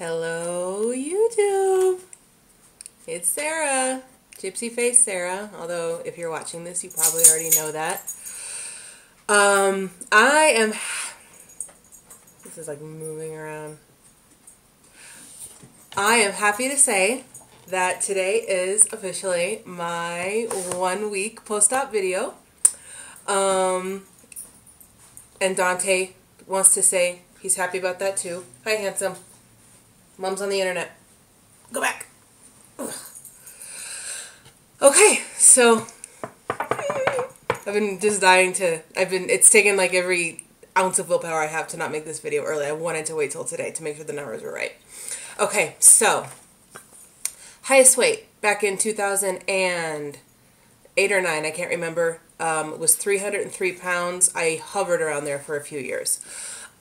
Hello, YouTube. It's Sarah, Gypsy Face Sarah. Although, if you're watching this, you probably already know that. This is like moving around. I am happy to say that today is officially my 1 week post-op video. And Dante wants to say he's happy about that too. Hi, handsome. Mom's on the internet. Go back. Ugh. Okay, so I've been just dying to, it's taken like every ounce of willpower I have to not make this video early. I wanted to wait till today to make sure the numbers were right. Okay, so highest weight back in 2008 or 9, I can't remember, was 303 pounds. I hovered around there for a few years.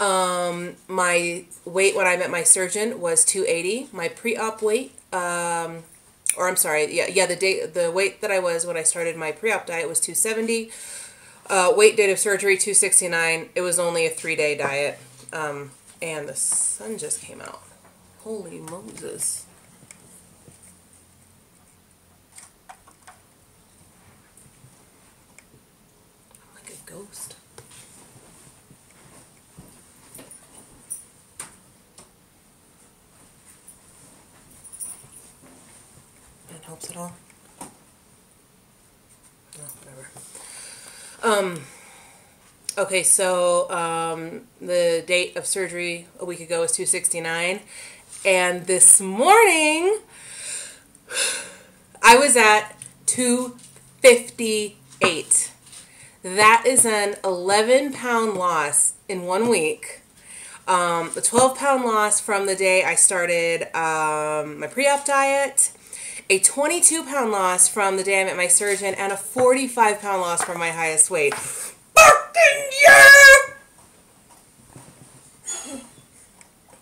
My weight when I met my surgeon was 280. My pre-op weight, the weight that I was when I started my pre-op diet was 270. Weight date of surgery 269. It was only a 3-day diet. And the sun just came out. Holy Moses. I'm like a ghost. That helps at all? No, whatever. Okay, so the date of surgery a week ago was 269, and this morning I was at 258. That is an 11-pound loss in 1 week. A 12-pound loss from the day I started my pre-op diet, a 22-pound loss from the day I met my surgeon, and a 45-pound loss from my highest weight. Fucking yeah!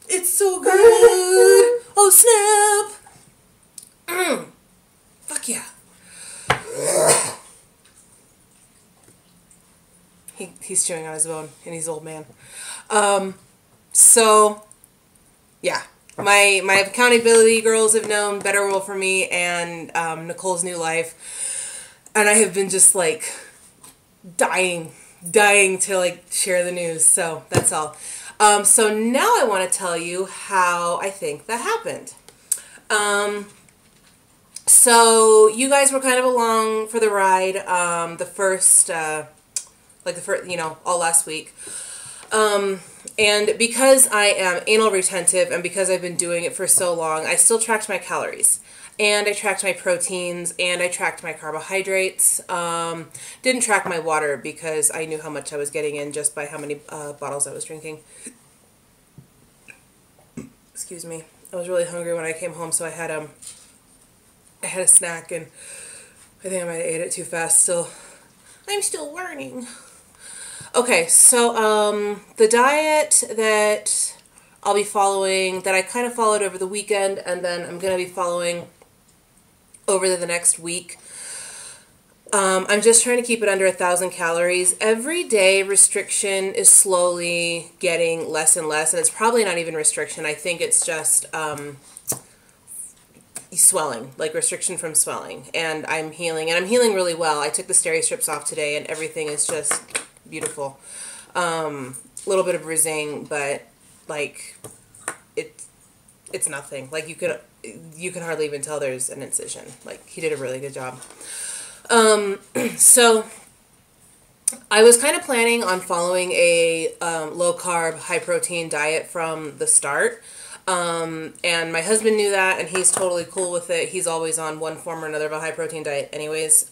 It's so good! Oh, snap! Fuck yeah. He's chewing on his bone, and he's an old man. So, yeah. My accountability girls have known Better World for Me and Nicole's New Life. And I have been just, like, dying to, like, share the news. So, that's all. So now I want to tell you how I think that happened. So you guys were kind of along for the ride, all last week. And because I am anal retentive and because I've been doing it for so long, I still tracked my calories. And I tracked my proteins, and I tracked my carbohydrates. Didn't track my water because I knew how much I was getting in just by how many bottles I was drinking. Excuse me. I was really hungry when I came home, so I had a snack, and I think I might have ate it too fast. Still, I'm still learning. Okay, so the diet that I'll be following, that I kind of followed over the weekend, and then I'm going to be following over the next week. I'm just trying to keep it under 1,000 calories. Every day restriction is slowly getting less and less, and it's probably not even restriction. I think it's just swelling, like restriction from swelling. And I'm healing, and I'm healing really well. I took the steri strips off today, and everything is just beautiful. Little bit of bruising, but like it's nothing. Like you can hardly even tell there's an incision. Like he did a really good job. So I was kind of planning on following a low carb, high protein diet from the start. And my husband knew that, and he's totally cool with it. He's always on one form or another of a high protein diet anyways.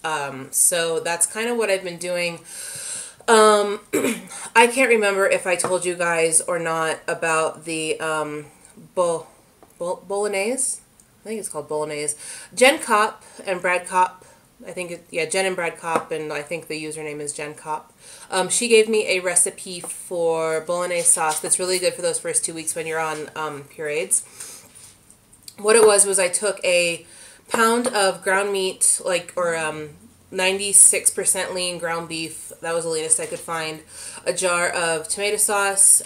So that's kind of what I've been doing. I can't remember if I told you guys or not about the bolognese. I think it's called bolognese. Jen Kopp and Brad Kopp. I think Jen and Brad Kopp, and I think the username is Jen Kopp. She gave me a recipe for bolognese sauce that's really good for those first 2 weeks when you're on pureeds. What it was I took a pound of ground meat, 96% lean ground beef. That was the leanest I could find. A jar of tomato sauce,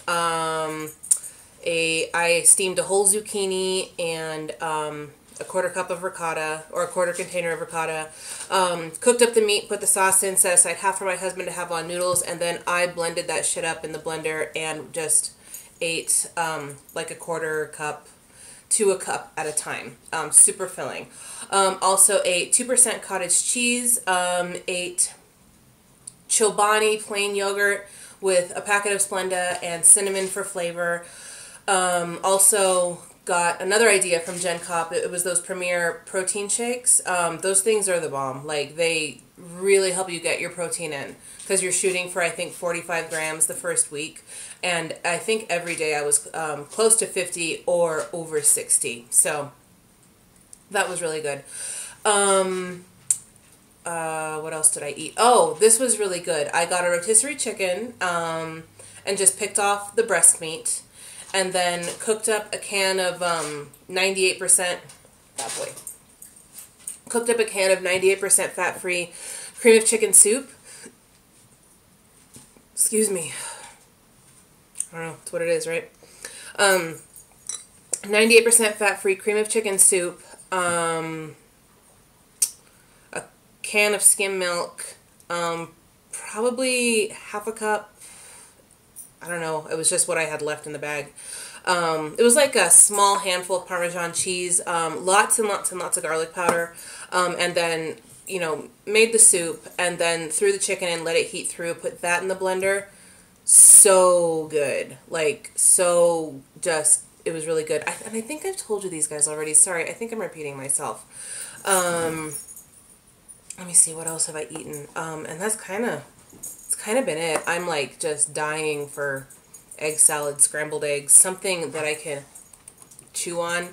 I steamed a whole zucchini and a quarter cup of ricotta, or a quarter container of ricotta. Cooked up the meat, put the sauce in, set aside half for my husband to have on noodles, and then I blended that shit up in the blender and just ate like a quarter cup to a cup at a time. Super filling. Also ate 2% cottage cheese, ate Chobani plain yogurt with a packet of Splenda and cinnamon for flavor. Also got another idea from Jen Kopp. It was those Premier protein shakes. Those things are the bomb. Like, they really help you get your protein in, because you're shooting for, I think, 45 grams the first week. And I think every day I was close to 50 or over 60. So that was really good. What else did I eat? Oh, this was really good. I got a rotisserie chicken and just picked off the breast meat, and then cooked up a can of 98%, that boy, cooked up a can of 98% fat-free cream of chicken soup. Excuse me. I don't know, it's what it is, right? 98% fat-free cream of chicken soup, a can of skim milk, probably half a cup. I don't know. It was just what I had left in the bag. It was like a small handful of Parmesan cheese, lots and lots and lots of garlic powder, and then, you know, made the soup, and then threw the chicken in, let it heat through, put that in the blender. So good. Like, so just, it was really good. And I think I've told you these guys already. Sorry, I think I'm repeating myself. Let me see, what else have I eaten? And that's kind of been it. I'm like just dying for egg salad, scrambled eggs, something that I can chew on.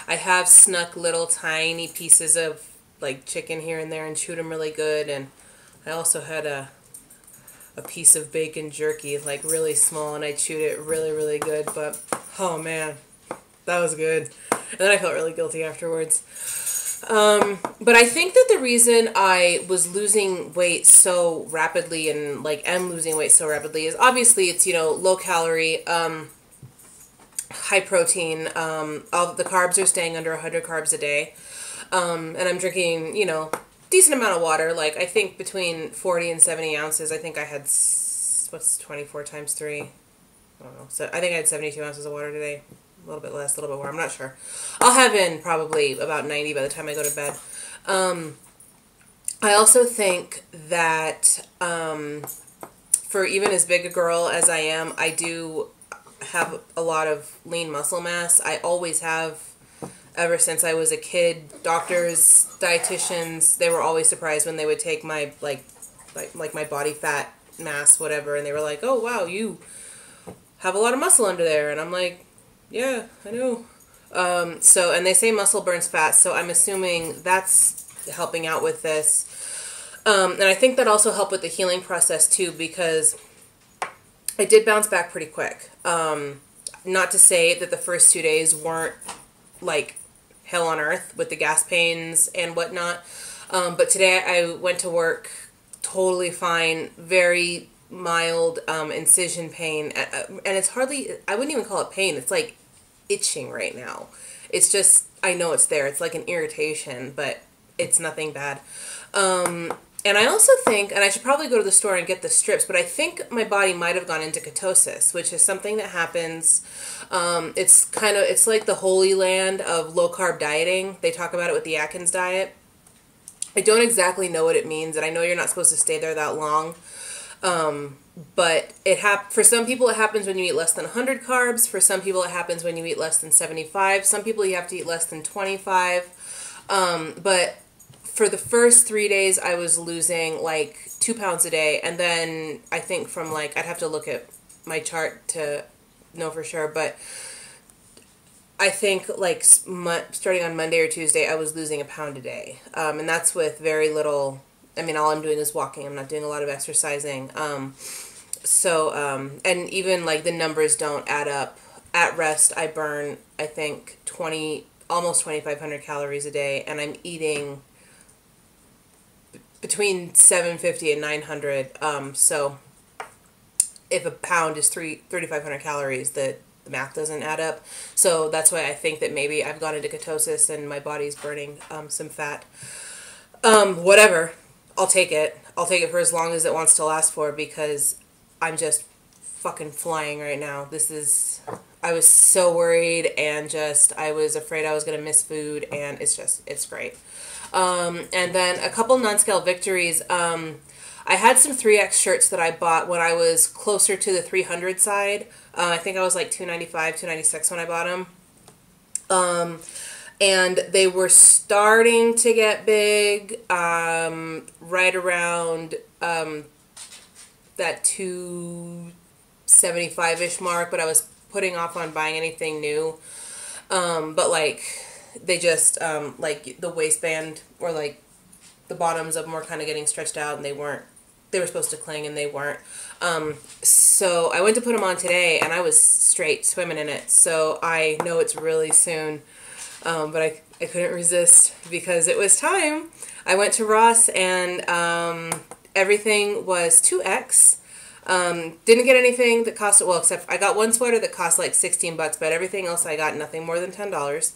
I have snuck little tiny pieces of like chicken here and there and chewed them really good. And I also had a piece of bacon jerky, like really small, and I chewed it really, really good. But oh man, that was good. And then I felt really guilty afterwards. But I think that the reason I was losing weight so rapidly, and like am losing weight so rapidly, is obviously it's, you know, low calorie, high protein, all the carbs are staying under 100 carbs a day, and I'm drinking, you know, decent amount of water, like I think between 40 and 70 ounces. I think I had, what's 24 times 3? I don't know. So I think I had 72 ounces of water today. A little bit less, a little bit more. I'm not sure. I'll have in probably about 90 by the time I go to bed. I also think that for even as big a girl as I am, I do have a lot of lean muscle mass. I always have, ever since I was a kid. Doctors, dietitians, they were always surprised when they would take my like my body fat mass, whatever, and they were like, "Oh wow, you have a lot of muscle under there," and I'm like, yeah, I know. So, and they say muscle burns fat, so I'm assuming that's helping out with this. And I think that also helped with the healing process too, because I did bounce back pretty quick. Not to say that the first 2 days weren't like hell on earth with the gas pains and whatnot. But today I went to work totally fine, very mild incision pain, and it's hardly, I wouldn't even call it pain, it's like itching right now. It's just, I know it's there, it's like an irritation, but it's nothing bad. And I also think, and I should probably go to the store and get the strips, but I think my body might have gone into ketosis, which is something that happens. It's like the holy land of low carb dieting. They talk about it with the Atkins diet. I don't exactly know what it means, and I know you're not supposed to stay there that long. But for some people it happens when you eat less than 100 carbs. For some people it happens when you eat less than 75. Some people you have to eat less than 25. But for the first 3 days I was losing like 2 pounds a day. And then I think from like, I'd have to look at my chart to know for sure, but I think like starting on Monday or Tuesday I was losing a pound a day. And that's with very little, I mean, all I'm doing is walking. I'm not doing a lot of exercising. And even like the numbers don't add up. At rest, I burn, I think, almost 2,500 calories a day, and I'm eating between 750 and 900. So if a pound is 3,500 calories, the the math doesn't add up. So that's why I think that maybe I've gone into ketosis and my body's burning some fat. Whatever. I'll take it. I'll take it for as long as it wants to last for, because I'm just fucking flying right now. I was so worried, and I was afraid I was going to miss food, and it's great. And then a couple non-scale victories. I had some 3X shirts that I bought when I was closer to the 300 side. I think I was like $295, $296 when I bought them. And they were starting to get big right around that 275-ish mark, but I was putting off on buying anything new. But like they just like the waistband, or like the bottoms of them were kind of getting stretched out, and they were supposed to cling, and they weren't. So I went to put them on today, and I was straight swimming in it. So I know it's really soon. But I couldn't resist because it was time. I went to Ross, and everything was 2X. Didn't get anything that cost, well, except I got one sweater that cost like $16, but everything else I got nothing more than $10.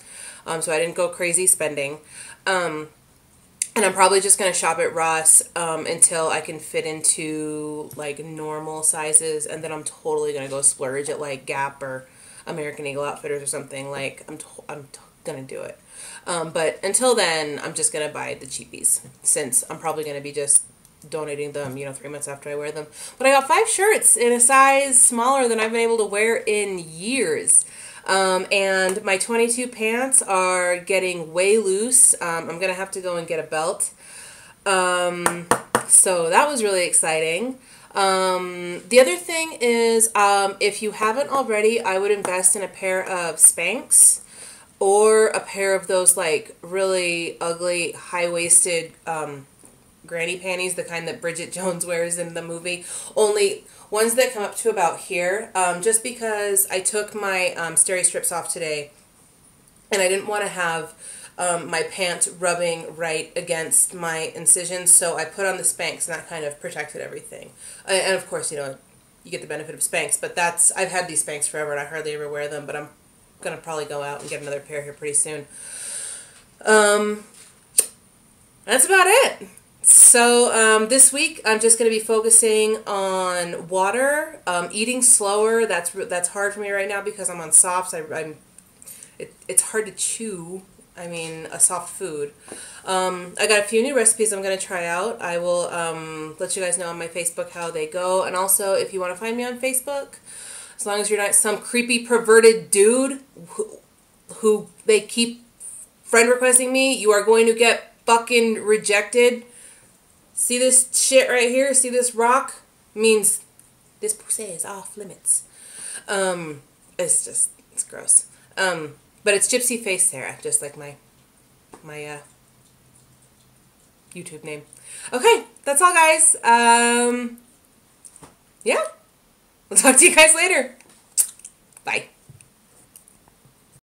So I didn't go crazy spending. And I'm probably just going to shop at Ross until I can fit into like normal sizes, and then I'm totally going to go splurge at like Gap or American Eagle Outfitters or something. Like I'm gonna do it, but until then I'm just gonna buy the cheapies, since I'm probably gonna be just donating them 3 months after I wear them. But I got 5 shirts in a size smaller than I've been able to wear in years, and my 22 pants are getting way loose. I'm gonna have to go and get a belt, so that was really exciting. The other thing is, if you haven't already, I would invest in a pair of Spanx, or a pair of those like really ugly high-waisted granny panties, the kind that Bridget Jones wears in the movie. Only ones that come up to about here, just because I took my steri strips off today, and I didn't want to have my pants rubbing right against my incisions, so I put on the Spanx, and that kind of protected everything. And of course, you get the benefit of Spanx, but I've had these Spanx forever, and I hardly ever wear them, but I'm gonna probably go out and get another pair here pretty soon. That's about it. So this week I'm just gonna be focusing on water, eating slower. That's hard for me right now because I'm on softs. It's hard to chew. I mean, a soft food. I got a few new recipes I'm going to try out. I will let you guys know on my Facebook how they go. And also, if you want to find me on Facebook, as long as you're not some creepy, perverted dude who they keep friend requesting me, you are going to get fucking rejected. See this shit right here? See this rock? Means this pussy is off limits. It's gross. But it's Gypsy Face Sarah, just like my YouTube name. Okay, that's all, guys. Yeah. We'll talk to you guys later. Bye.